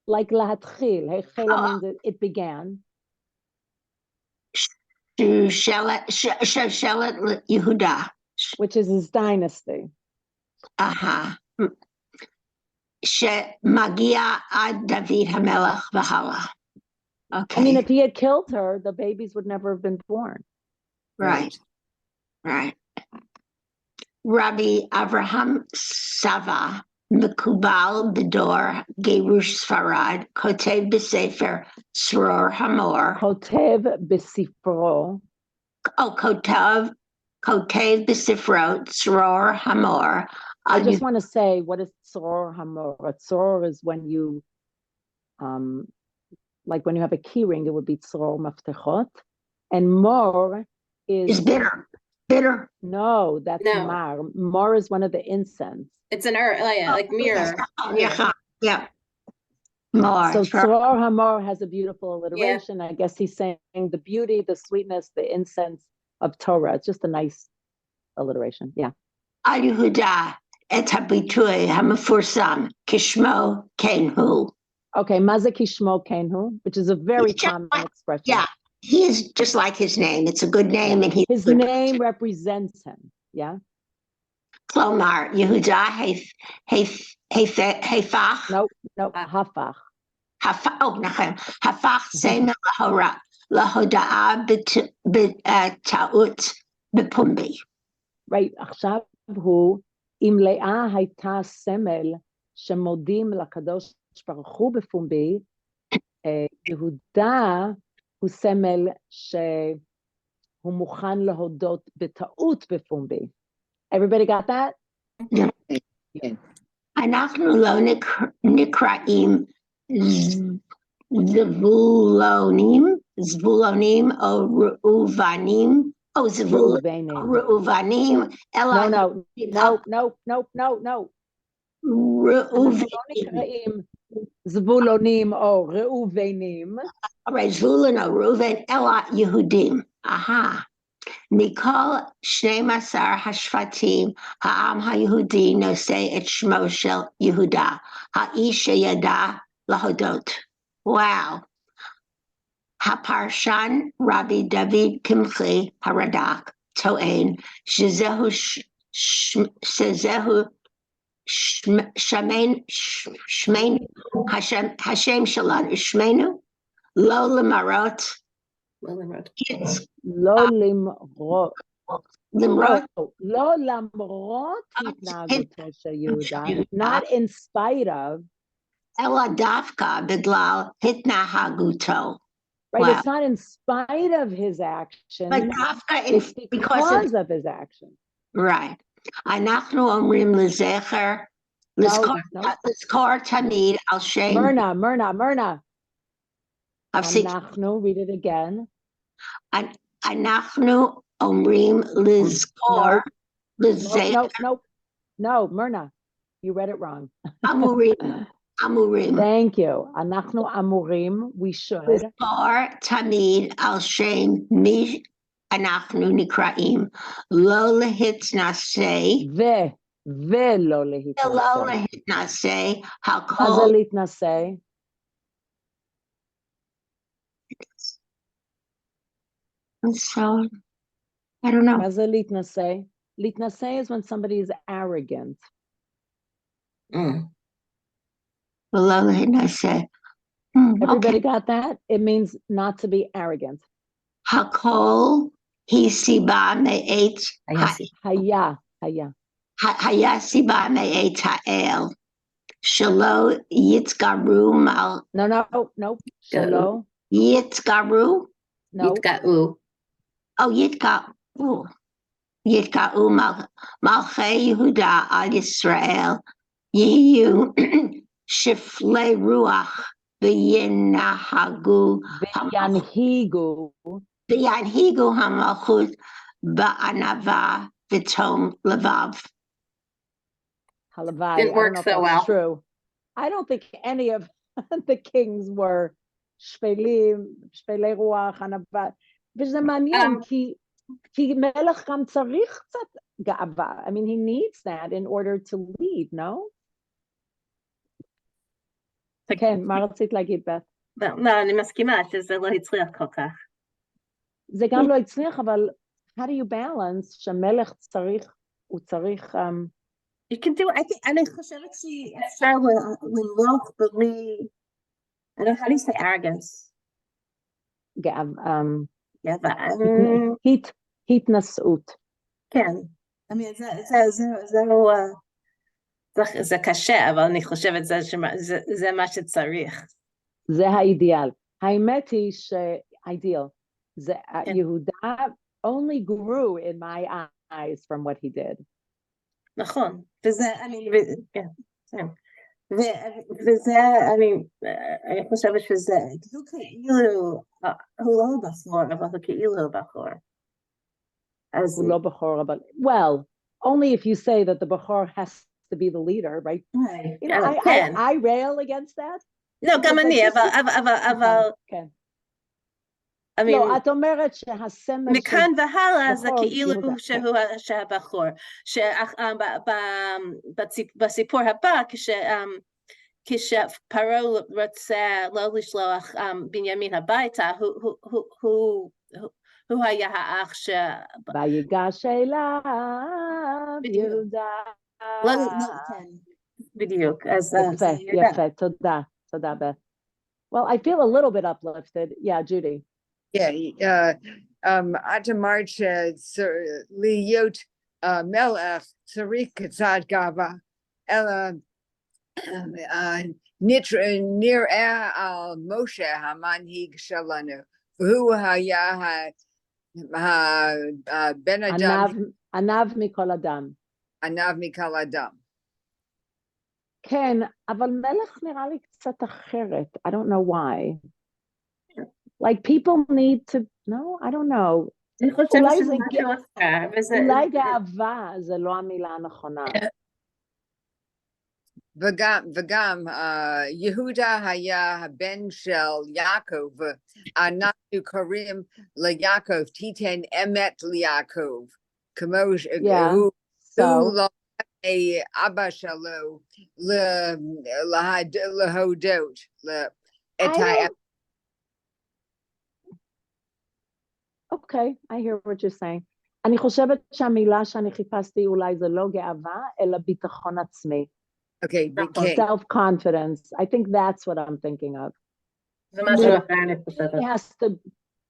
[SPEAKER 2] Like להתחיל. החלה means it began.
[SPEAKER 3] שושלת יהודה.
[SPEAKER 2] Which is his dynasty.
[SPEAKER 3] שמגיע עד דוד המלך והלאה. Okay.
[SPEAKER 2] I mean, if he had killed her, the babies would never have been born.
[SPEAKER 3] Right. Rabbi Avraham Sava, Mekubal Bedor, Gerush Sfarad, Kotev B'Sefer, Sror Hamor.
[SPEAKER 2] Kotev besifro.
[SPEAKER 3] Oh, Kotev B'Sifrot, Sror Hamor.
[SPEAKER 2] I just want to say, what is tzor hamor? A tzor is when you, like when you have a key ring, it would be tzor maftechot. And mor
[SPEAKER 3] is
[SPEAKER 2] is
[SPEAKER 3] bitter. Bitter.
[SPEAKER 2] No, that's
[SPEAKER 1] No.
[SPEAKER 2] mar. Mar is one of the incense.
[SPEAKER 1] It's an like mirror.
[SPEAKER 3] Yeah. More.
[SPEAKER 2] So
[SPEAKER 3] sure.
[SPEAKER 2] tzor hamor has a beautiful alliteration. I guess he's saying the beauty, the sweetness, the incense of Torah. It's just a nice alliteration. Yeah.
[SPEAKER 3] Al Yehuda et habitur hamefursan kishmo kenhu.
[SPEAKER 2] Okay, maza kishmo kenhu, which is a very common expression.
[SPEAKER 3] Yeah, he is just like his name. It's a good name, and he's
[SPEAKER 2] his name represents him. Yeah.
[SPEAKER 3] Klomar Yehuda hefach.
[SPEAKER 2] No, hafach.
[SPEAKER 3] Hafach sena lahodaa b'taut b'pumbi.
[SPEAKER 2] Right, עכשיו הוא, אם לאה הייתה סמל שמודים לקדוש ברוך הוא בפומבי, יהודה הוא סמל שהוא מוכן להודות בטעות בפומבי. Everybody got that?
[SPEAKER 3] אנחנו לא נקראים זבולונים או ראובנים, או ראובנים, אלא
[SPEAKER 2] No. ראובנים. זבולונים או ראובנים.
[SPEAKER 3] זבולון או ראובן, אלא יהודים. מכל 12 השבטים, העם היהודי נושא את שמו של יהודה, האיש שידע להודות. וואו. הפרשן רבי דוד קמחי הרד"ק טוען שזהו השם שלנו, שמנו, לא למרות
[SPEAKER 2] למרות התנהגותו של יהודה, not in spite of,
[SPEAKER 3] אלא דווקא בגלל התנהגותו.
[SPEAKER 2] Right,
[SPEAKER 3] wow.
[SPEAKER 2] It's not in spite of his action,
[SPEAKER 3] it's
[SPEAKER 2] because of his action.
[SPEAKER 3] Right. אנחנו אומרים לזכר, לזכור תמיד על שם.
[SPEAKER 2] מרנה. אנחנו, read it again.
[SPEAKER 3] אנחנו אומרים לזכור, לזכר.
[SPEAKER 2] No, Myrna, you read it wrong.
[SPEAKER 3] אמורים.
[SPEAKER 2] Thank you. אנחנו אמורים, we should.
[SPEAKER 3] לזכור תמיד על שם מי אנחנו נקראים, לא להתנשא.
[SPEAKER 2] ולא להתנשא.
[SPEAKER 3] ולא להתנשא, הכל.
[SPEAKER 2] מה זה להתנשא?
[SPEAKER 3] So, I don't know.
[SPEAKER 2] מה זה להתנשא? להתנשא is when somebody is arrogant.
[SPEAKER 3] ולא להתנשא.
[SPEAKER 2] Everybody got that? It means not to be arrogant.
[SPEAKER 3] הכל היא סיבה מאת היה סיבה מאת האל שלא יתגרו מעל.
[SPEAKER 2] No. שלא
[SPEAKER 3] יתגרו. יתגרו מלכי יהודה על ישראל יהיו שפלי רוח וינהיגו המלכות בענווה ותום לבב.
[SPEAKER 1] Didn't work so well.
[SPEAKER 2] True. I don't think any of the kings were שפלי רוח, ענווה. וזה מעניין, כי מלך גם צריך קצת גאווה. I mean, he needs that in order to lead, no? כן, מה רצית להגיד, בת?
[SPEAKER 1] לא, אני מסכימה שזה לא הצליח כל כך.
[SPEAKER 2] זה גם לא הצליח, אבל how do you balance שהמלך צריך, הוא צריך...
[SPEAKER 1] You can do, אני חושבת שאפשר למלוך בלי, I don't know, how do you say arrogance?
[SPEAKER 2] התנשאות.
[SPEAKER 1] כן. I mean, זה קשה, אבל אני חושבת זה מה שצריך.
[SPEAKER 2] זה האידיאל. האמת היא שהאידיאל, זה יהודה only grew in my eyes from what he did.
[SPEAKER 1] נכון, וזה, כן, כן. וזה, אני חושבת שזה, הוא כאילו, הוא לא בחור, אבל הוא כאילו בחור.
[SPEAKER 2] הוא לא בחור, אבל, well, only if you say that the בחור has to be the leader, right? You know, I rail against that.
[SPEAKER 1] לא, גם אני, אבל,
[SPEAKER 2] כן.
[SPEAKER 1] לא,
[SPEAKER 2] לא, את אומרת שהסמל
[SPEAKER 1] מכאן והלאה זה
[SPEAKER 2] בחור,
[SPEAKER 1] כאילו שהבחור, בסיפור הבא, כשפרעה רוצה לא לשלוח בנימין הביתה, הוא היה האח
[SPEAKER 2] ויגש אליו יהודה.
[SPEAKER 1] כן, בדיוק.
[SPEAKER 2] יפה, תודה, בeth. Well, I feel a little bit uplifted. Yeah, Judy.
[SPEAKER 4] Yeah, את אמרת להיות מלך צריך קצת גאווה, אלא נראה על משה המנהיג שלנו, והוא היה הבן אדם,
[SPEAKER 2] עניו מכל אדם.
[SPEAKER 4] עניו מכל אדם.
[SPEAKER 2] כן, אבל מלך נראה לי קצת אחרת. I don't know why. Like people need to, no, I don't know.
[SPEAKER 1] אני חושבת שזה משהו אחר.
[SPEAKER 2] אולי גאווה זה לא המילה הנכונה.
[SPEAKER 4] וגם יהודה היה הבן של יעקב, אנחנו קוראים ליעקב תיתן אמת ליעקב, כמו שהוא לא אבא שלו להודות את האמת.
[SPEAKER 2] Okay, I hear what you're saying. אני חושבת שהמילה שאני חיפשתי אולי זה לא גאווה, אלא ביטחון עצמי.
[SPEAKER 4] Okay,
[SPEAKER 2] self-confidence. I think that's what I'm thinking of.
[SPEAKER 1] זה משהו אחר, אני חושבת.
[SPEAKER 2] He has to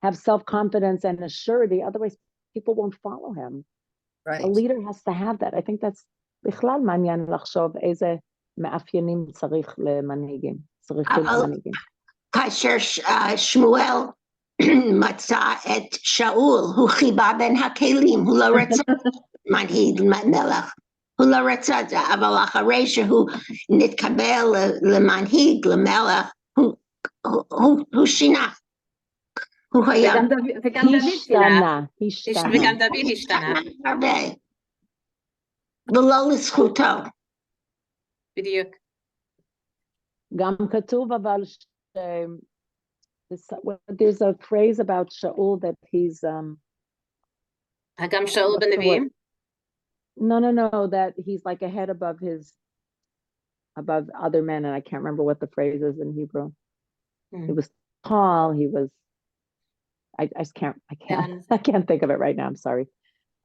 [SPEAKER 2] have self-confidence and assurity, otherwise people won't follow him.
[SPEAKER 4] Right.
[SPEAKER 2] A leader has to have that. I think that's בכלל מעניין לחשוב איזה מאפיינים צריך למנהיגים. צריכים למנהיגים.
[SPEAKER 3] כאשר שמואל מצא את שאול, הוא חיבה בין הכלים, הוא לא רצה מנהיג מלך, הוא לא רצה את זה, אבל אחרי שהוא נתקבל למנהיג, למלך, הוא שינה. הוא היה...
[SPEAKER 1] וגם דוד שינה. וגם דוד השתנה.
[SPEAKER 3] הרבה. ולא לזכותו.
[SPEAKER 1] בדיוק.
[SPEAKER 2] גם כתוב אבל there's a phrase about Shaul that he's
[SPEAKER 1] גם שאול בנביאים?
[SPEAKER 2] No, that he's like a head above other men, and I can't remember what the phrase is in Hebrew. He was tall, he was I can't think of it right now, I'm sorry.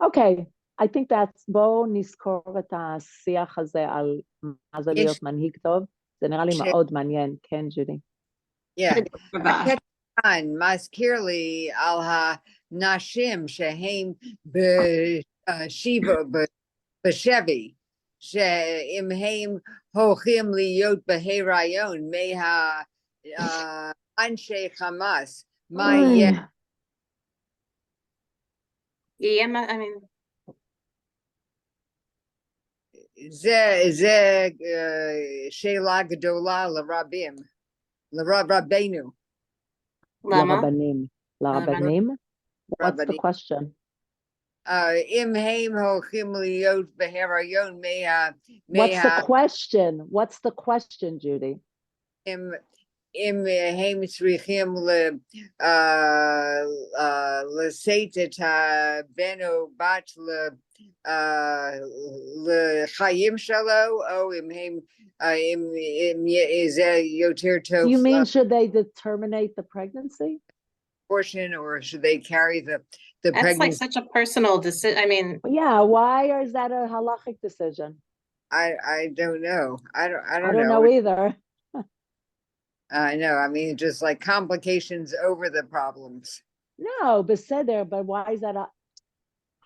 [SPEAKER 2] Okay, I think that's בואו נזכור את השיח הזה על מה זה להיות מנהיג טוב. זה נראה לי מאוד מעניין, כן, ג'ודי?
[SPEAKER 4] מזכיר לי על הנשים שהם בשבי, שאם הם הולכים להיות בהיריון מהאנשי חמאס, מה יהיה? זה שאלה גדולה לרבים, לרבנו.
[SPEAKER 1] למה?
[SPEAKER 2] לרבנים? What's the question?
[SPEAKER 4] אם הם הולכים להיות בהיריון
[SPEAKER 2] What's the question? What's the question, Judy?
[SPEAKER 4] אם הם צריכים לשאת את הבן או בת לחיים שלו, או אם זה יותר טוב.
[SPEAKER 2] You mean should they terminate the pregnancy?
[SPEAKER 4] Portion, or should they carry the
[SPEAKER 1] That's
[SPEAKER 4] pregnancy?
[SPEAKER 1] Like such a personal decision. I mean,
[SPEAKER 2] yeah, why is that a halachic decision?
[SPEAKER 4] I don't know. I don't
[SPEAKER 2] know either.
[SPEAKER 4] I know. I mean, just like complications over the problems.
[SPEAKER 2] No, בסדר, but why is that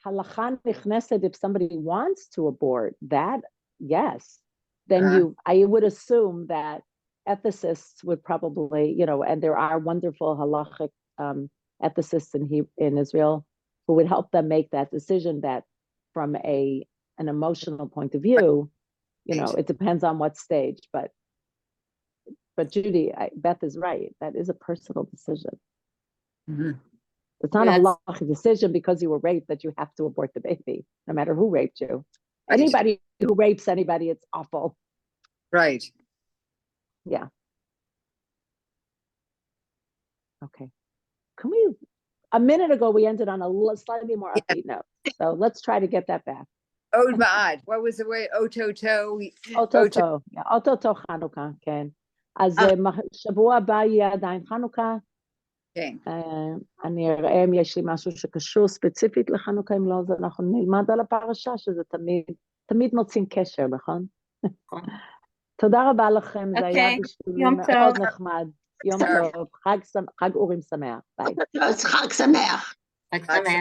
[SPEAKER 2] halacha nichneset, if somebody wants to abort, that, yes. Then I would assume that ethicists would probably, and there are wonderful halachic ethicists in Israel who would help them make that decision, that from an emotional point of view, it depends on what stage, but Judy, Beth is right. That is a personal decision.
[SPEAKER 4] Mhm.
[SPEAKER 2] It's not a halachic decision because you were raped that you have to abort the baby, no matter who raped you.
[SPEAKER 4] Right.
[SPEAKER 2] Anybody who rapes anybody, it's awful.
[SPEAKER 4] Right.
[SPEAKER 2] Yeah. Okay. A minute ago, we ended on a slightly more upbeat note. So let's try to get that back.
[SPEAKER 4] Od ma'ad. What was the way? Ototo.
[SPEAKER 2] אוטוטו, אוטוטו חנוכה, כן. אז שבוע הבא יהיה עדיין חנוכה.
[SPEAKER 4] כן.
[SPEAKER 2] אני אראה אם יש לי משהו שקשור ספציפית לחנוכה, אם לא, אז אנחנו נלמד על הפרשה, שזה תמיד מוצאים קשר, נכון? תודה רבה לכם, זה היה בשבילי מאוד נחמד. יום טוב, חג אורים שמח, ביי.
[SPEAKER 3] חג שמח.
[SPEAKER 1] חג שמח.